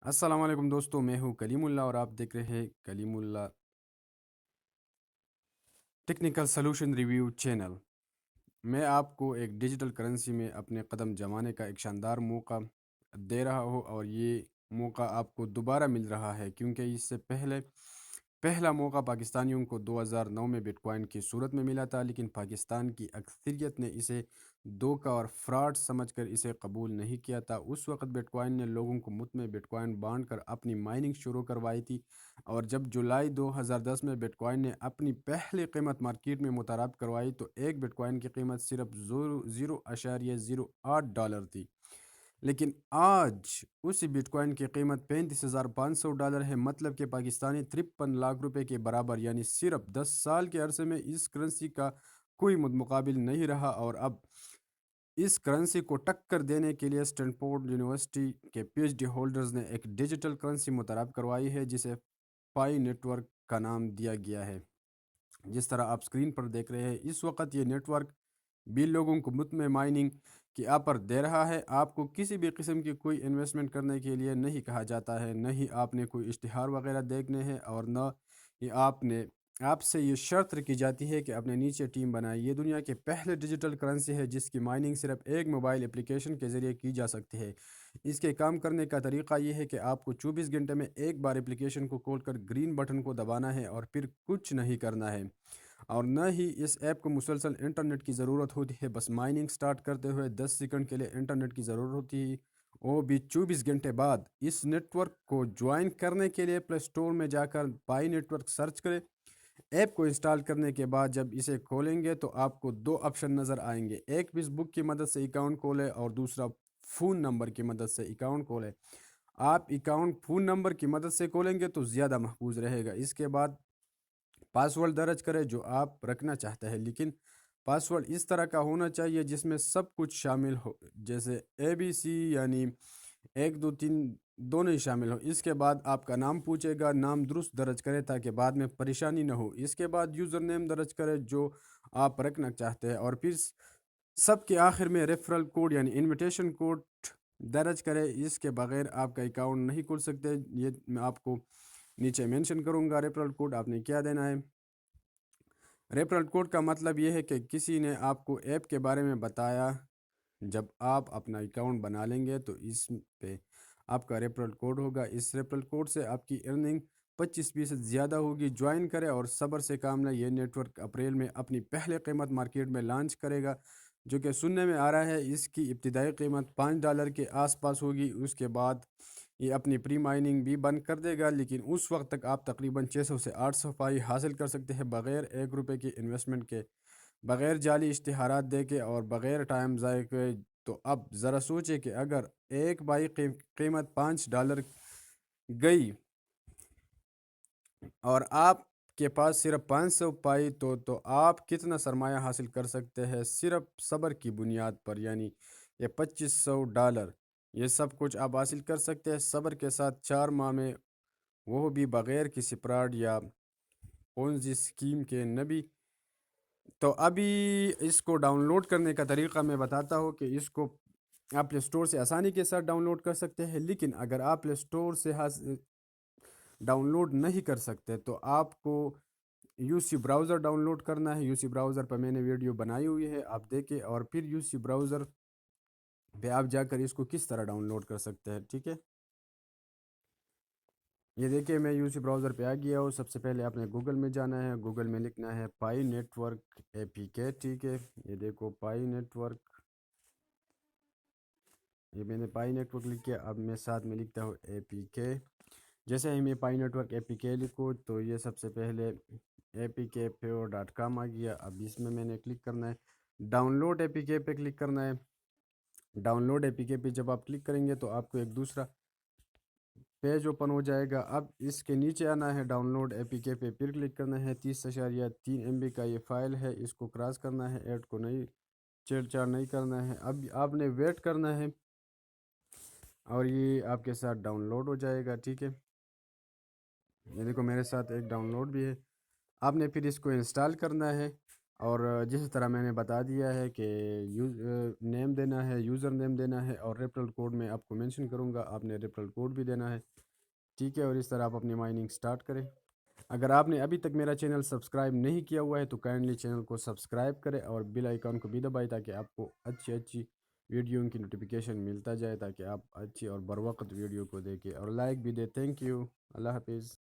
السلام علیکم دوستوں، میں ہوں کلیم اللہ اور آپ دیکھ رہے ہیں کلیم اللہ ٹیکنیکل سلوشن ریویو چینل۔ میں آپ کو ایک ڈیجیٹل کرنسی میں اپنے قدم جمانے کا ایک شاندار موقع دے رہا ہوں، اور یہ موقع آپ کو دوبارہ مل رہا ہے کیونکہ اس سے پہلا موقع پاکستانیوں کو 2009 میں بٹ کوائن کی صورت میں ملا تھا، لیکن پاکستان کی اکثریت نے اسے دھوکہ اور فراڈ سمجھ کر اسے قبول نہیں کیا تھا۔ اس وقت بٹ کوائن نے لوگوں کو مفت میں بٹ کوائن بانٹ کر اپنی مائننگ شروع کروائی تھی، اور جب جولائی 2010 میں بٹ کوائن نے اپنی پہلی قیمت مارکیٹ میں متعارف کروائی تو ایک بٹ کوائن کی قیمت صرف 0.08 ڈالر تھی۔ لیکن آج اسی بٹ کوائن کی قیمت $35,500 ہے، مطلب کہ پاکستانی 53 لاکھ روپے کے برابر، یعنی صرف 10 سال کے عرصے میں اس کرنسی کا کوئی مقابل نہیں رہا۔ اور اب اس کرنسی کو ٹکر دینے کے لیے اسٹینفورڈ یونیورسٹی کے پی ایچ ڈی ہولڈرز نے ایک ڈیجیٹل کرنسی متعارف کروائی ہے جسے پائی نیٹ ورک کا نام دیا گیا ہے۔ جس طرح آپ اسکرین پر دیکھ رہے ہیں، اس وقت یہ نیٹ ورک بھی لوگوں کو مفت میں مائننگ کی آفر دے رہا ہے۔ آپ کو کسی بھی قسم کی کوئی انویسٹمنٹ کرنے کے لیے نہیں کہا جاتا ہے، نہ ہی آپ نے کوئی اشتہار وغیرہ دیکھنے ہیں، اور نہ ہی آپ سے یہ شرط رکھی جاتی ہے کہ اپنے نیچے ٹیم بنائے۔ یہ دنیا کے پہلے ڈیجیٹل کرنسی ہے جس کی مائننگ صرف ایک موبائل اپلیکیشن کے ذریعے کی جا سکتی ہے۔ اس کے کام کرنے کا طریقہ یہ ہے کہ آپ کو 24 گھنٹے میں ایک بار اپلیکیشن کو کھول کر گرین بٹن کو دبانا ہے اور پھر کچھ نہیں کرنا ہے، اور نہ ہی اس ایپ کو مسلسل انٹرنیٹ کی ضرورت ہوتی ہے۔ بس مائننگ سٹارٹ کرتے ہوئے 10 سیکنڈ کے لیے انٹرنیٹ کی ضرورت ہوتی ہے، وہ بھی 24 گھنٹے بعد۔ اس نیٹ ورک کو جوائن کرنے کے لیے پلے اسٹور میں جا کر پائی نیٹ ورک سرچ کریں۔ ایپ کو انسٹال کرنے کے بعد جب اسے کھولیں گے تو آپ کو دو آپشن نظر آئیں گے، ایک فیس بک کی مدد سے اکاؤنٹ کھولیں اور دوسرا فون نمبر کی مدد سے اکاؤنٹ کھولیں۔ آپ اکاؤنٹ فون نمبر کی مدد سے کھولیں گے تو زیادہ محفوظ رہے گا۔ اس کے بعد پاسورڈ درج کریں جو آپ رکھنا چاہتے ہیں، لیکن پاسورڈ اس طرح کا ہونا چاہیے جس میں سب کچھ شامل ہو، جیسے ABC، یعنی 1 2 3 دونوں ہی شامل ہو۔ اس کے بعد آپ کا نام پوچھے گا، نام درست درج کریں تاکہ بعد میں پریشانی نہ ہو۔ اس کے بعد یوزر نیم درج کریں جو آپ رکھنا چاہتے ہیں، اور پھر سب کے آخر میں ریفرل کوڈ یعنی انویٹیشن کوڈ درج کریں۔ اس کے بغیر آپ کا اکاؤنٹ نہیں کھل سکتے۔ یہ میں آپ کو نیچے مینشن کروں گا ریفرل کوڈ آپ نے کیا دینا ہے۔ ریفرل کوڈ کا مطلب یہ ہے کہ کسی نے آپ کو ایپ کے بارے میں بتایا، جب آپ اپنا اکاؤنٹ بنا لیں گے تو اس پہ آپ کا ریفرل کوڈ ہوگا۔ اس ریفرل کوڈ سے آپ کی ارننگ 25% زیادہ ہوگی۔ جوائن کریں اور صبر سے کام لیں۔ یہ نیٹ ورک اپریل میں اپنی پہلے قیمت مارکیٹ میں لانچ کرے گا، جو کہ سننے میں آ رہا ہے اس کی ابتدائی قیمت $5 کے آس پاس ہوگی۔ اس کے بعد یہ اپنی پری مائننگ بھی بند کر دے گا، لیکن اس وقت تک آپ تقریباً 600 سے 800 پائی حاصل کر سکتے ہیں بغیر $1 کی انویسٹمنٹ کے، بغیر جعلی اشتہارات دے کے اور بغیر ٹائم ضائع کے۔ تو اب ذرا سوچیں کہ اگر ایک بائی قیمت $5 گئی اور آپ کے پاس صرف 500 پائی تو آپ کتنا سرمایہ حاصل کر سکتے ہیں صرف صبر کی بنیاد پر، یعنی یہ $2500۔ یہ سب کچھ آپ حاصل کر سکتے ہیں صبر کے ساتھ 4 ماہ میں، وہ بھی بغیر کسی فراڈ یا پونزی اسکیم کے نبی۔ تو ابھی اس کو ڈاؤن لوڈ کرنے کا طریقہ میں بتاتا ہوں کہ اس کو آپ پلے اسٹور سے آسانی کے ساتھ ڈاؤن لوڈ کر سکتے ہیں، لیکن اگر آپ پلے اسٹور سے ڈاؤن لوڈ نہیں کر سکتے تو آپ کو U C browser download کرنا ہے۔ یو سی براؤزر پر میں نے ویڈیو بنائی ہوئی ہے، آپ دیکھیں، اور پھر یو سی براؤزر پہ آپ جا کر اس کو کس طرح ڈاؤن لوڈ کر سکتے ہیں، ٹھیک ہے۔ یہ دیکھیں میں یو سی براؤزر پہ آ گیا ہوں۔ سب سے پہلے آپ نے گوگل میں جانا ہے، گوگل میں لکھنا ہے پائی نیٹ ورک APK، ٹھیک ہے۔ یہ دیکھو پائی نیٹ ورک، یہ میں نے پائی نیٹ ورک لکھ کے اب میں ساتھ میں لکھتا ہوں APK۔ جیسے ہی میں پائی نیٹ ورک APK لکھوں تو یہ سب سے پہلے apkpure.com آ گیا۔ اب اس میں نے کلک کرنا ہے، ڈاؤن لوڈ APK پہ کلک کرنا ہے۔ ڈاؤن لوڈ APK پہ جب آپ کلک کریں گے تو آپ کو ایک دوسرا پیج اوپن ہو جائے گا۔ اب اس کے نیچے آنا ہے، ڈاؤن لوڈ APK پہ پھر کلک کرنا ہے۔ 30.3 MB کا یہ فائل ہے، اس کو کراس کرنا ہے، ایڈ کو نہیں چھیڑ چھاڑ نہیں کرنا ہے۔ اب آپ نے ویٹ کرنا ہے اور یہ آپ کے ساتھ ڈاؤن لوڈ ہو جائے گا، ٹھیک ہے۔ یہ دیکھو میرے ساتھ ایک ڈاؤن لوڈ بھی ہے۔ آپ نے پھر اس کو انسٹال کرنا ہے، اور جس طرح میں نے بتا دیا ہے کہ نیم دینا ہے، یوزر نیم دینا ہے، اور ریفرل کوڈ میں آپ کو مینشن کروں گا، آپ نے ریفرل کوڈ بھی دینا ہے، ٹھیک ہے؟ اور اس طرح آپ اپنی مائننگ سٹارٹ کریں۔ اگر آپ نے ابھی تک میرا چینل سبسکرائب نہیں کیا ہوا ہے تو کائنڈلی چینل کو سبسکرائب کریں اور بیل آئیکن کو بھی دبائیں تاکہ آپ کو اچھی اچھی ویڈیو کی نوٹیفیکیشن ملتا جائے، تاکہ آپ اچھی اور بروقت ویڈیو کو دیکھیں اور لائک بھی دیں۔ تھینک یو، اللہ حافظ۔